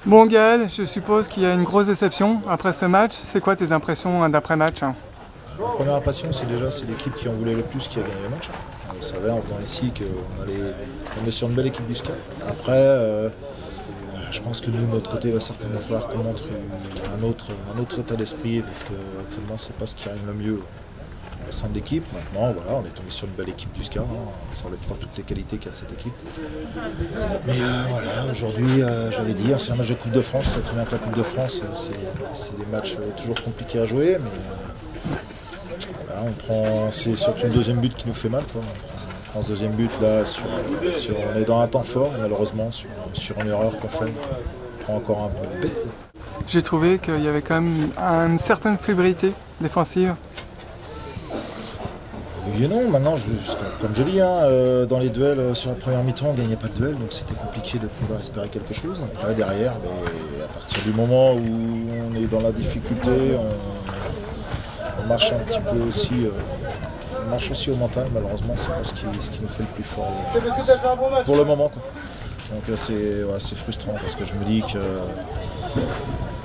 Bon Gaël, je suppose qu'il y a une grosse déception après ce match. C'est quoi tes impressions d'après-match? La première impression, c'est l'équipe qui en voulait le plus qui a gagné le match. On savait en venant ici qu'on allait tomber sur une belle équipe du SCA. Après, je pense que nous, de notre côté, il va certainement falloir qu'on montre un autre état d'esprit parce qu'actuellement, c'est pas ce qui arrive le mieux au sein de l'équipe. Maintenant, voilà, on est tombé sur une belle équipe du SCA. Ça n'enlève pas toutes les qualités qu'a cette équipe. Mais voilà, aujourd'hui, j'allais dire, c'est un match de Coupe de France. C'est très bien que la Coupe de France, c'est des matchs toujours compliqués à jouer. Mais voilà, c'est surtout le deuxième but qui nous fait mal, quoi. On prend ce deuxième but là, on est dans un temps fort, et malheureusement, sur une erreur qu'on fait, on prend encore un peu de bête. J'ai trouvé qu'il y avait quand même une certaine fébrilité défensive. Oui et non, maintenant, comme je dis, dans les duels sur la première mi-temps, on ne gagnait pas de duel, donc c'était compliqué de pouvoir espérer quelque chose. Après, derrière, à partir du moment où on est dans la difficulté, on marche un petit peu aussi, on marche aussi au mental, malheureusement, c'est pas ce qui nous fait le plus fort pour le moment, quoi. Donc c'est frustrant parce que je me dis que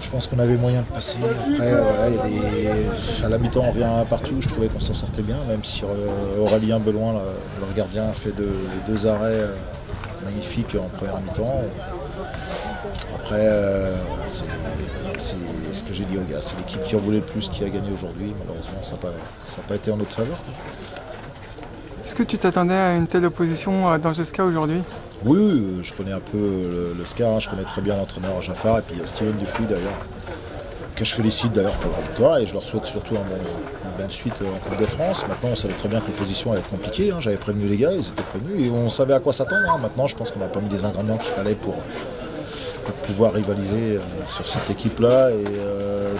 je pense qu'on avait moyen de passer. Après, voilà, à la mi-temps, on vient partout. Je trouvais qu'on s'en sortait bien, même si Aurélien Beloin, leur gardien, a fait deux arrêts magnifiques en première mi-temps. Après, c'est ce que j'ai dit aux gars. C'est l'équipe qui en voulait le plus qui a gagné aujourd'hui. Malheureusement, ça n'a pas été en notre faveur. Est-ce que tu t'attendais à une telle opposition dans le SCA aujourd'hui? Oui, je connais un peu le SCA, je connais très bien l'entraîneur Jaffar et puis Steven Dufuy d'ailleurs, que je félicite d'ailleurs pour la victoire et je leur souhaite surtout une bonne suite en Coupe de France. Maintenant, on savait très bien que l'opposition allait être compliquée, j'avais prévenu les gars, ils étaient prévenus et on savait à quoi s'attendre. Maintenant, je pense qu'on n'a pas mis les ingrédients qu'il fallait pour pouvoir rivaliser sur cette équipe-là. Et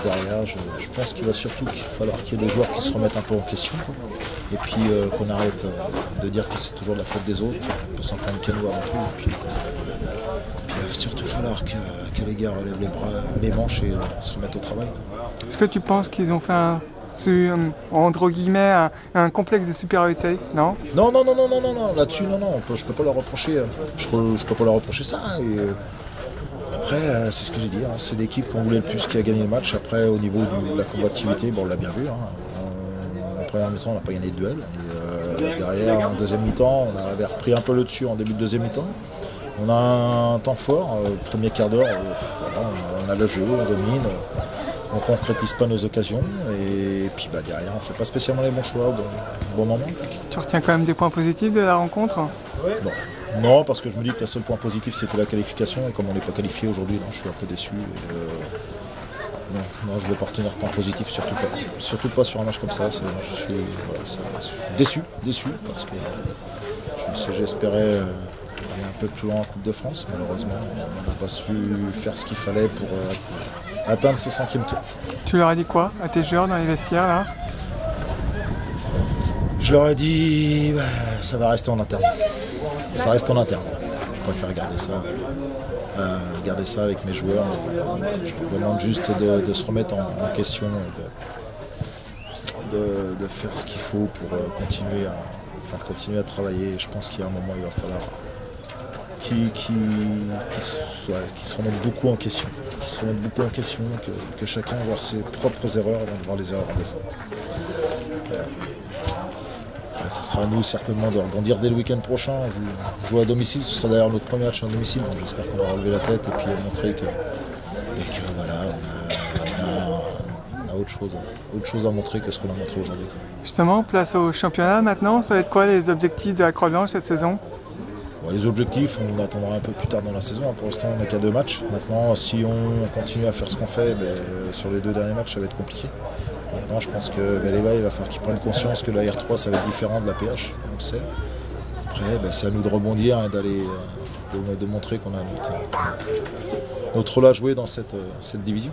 derrière, je pense qu'il va surtout falloir qu'il y ait des joueurs qui se remettent un peu en question, quoi. Et puis qu'on arrête de dire que c'est toujours de la faute des autres. On peut s'en prendre canot avant tout. Et puis il va surtout falloir que les gars relèvent les bras, les manches et se remettent au travail, quoi. Est-ce que tu penses qu'ils ont fait entre guillemets un complexe de supériorité? Non, là-dessus, non. Je peux pas leur reprocher. Je peux pas leur reprocher ça. Et, après, c'est ce que j'ai dit, c'est l'équipe qu'on voulait le plus qui a gagné le match. Après, au niveau de la combativité, on l'a bien vu. En première mi-temps, on n'a pas gagné de duel. Et derrière, en deuxième mi-temps, on avait repris un peu le dessus en début de deuxième mi-temps. On a un temps fort, premier quart d'heure, voilà, on a le jeu, on domine, on ne concrétise pas nos occasions. Et puis derrière, on ne fait pas spécialement les bons choix au bon moment. Tu retiens quand même des points positifs de la rencontre? Non, parce que je me dis que le seul point positif c'était la qualification et comme on n'est pas qualifié aujourd'hui, je suis un peu déçu. Non, je ne vais pas retenir point positif, surtout pas sur un match comme ça. Je suis déçu parce que j'espérais aller un peu plus loin en Coupe de France. Malheureusement, on n'a pas su faire ce qu'il fallait pour atteindre ce 5e tour. Tu leur as dit quoi à tes joueurs dans les vestiaires là? Je leur ai dit ça va rester en interne. Ça reste en interne. Je préfère garder ça avec mes joueurs. Je leur demande juste de se remettre en question et de faire ce qu'il faut pour continuer à travailler. Je pense qu'il y a un moment où il va falloir qu'ils se remettent beaucoup en question. Que chacun voit ses propres erreurs avant de voir les erreurs des autres. Ce sera à nous certainement de rebondir dès le week-end prochain. On joue à domicile, ce sera d'ailleurs notre premier match à domicile, donc j'espère qu'on va relever la tête et puis montrer que voilà, on a autre chose à montrer que ce qu'on a montré aujourd'hui. Justement, place au championnat maintenant, ça va être quoi les objectifs de la Croix-Blanche cette saison? Les objectifs, on attendra un peu plus tard dans la saison. Pour l'instant, on n'a qu'à 2 matchs. Maintenant, si on continue à faire ce qu'on fait, sur les 2 derniers matchs, ça va être compliqué. Maintenant, je pense que les gars, il va falloir qu'ils prennent conscience que la R3, ça va être différent de la PH, on le sait. Après, c'est à nous de rebondir et de montrer qu'on a notre rôle à jouer dans cette division.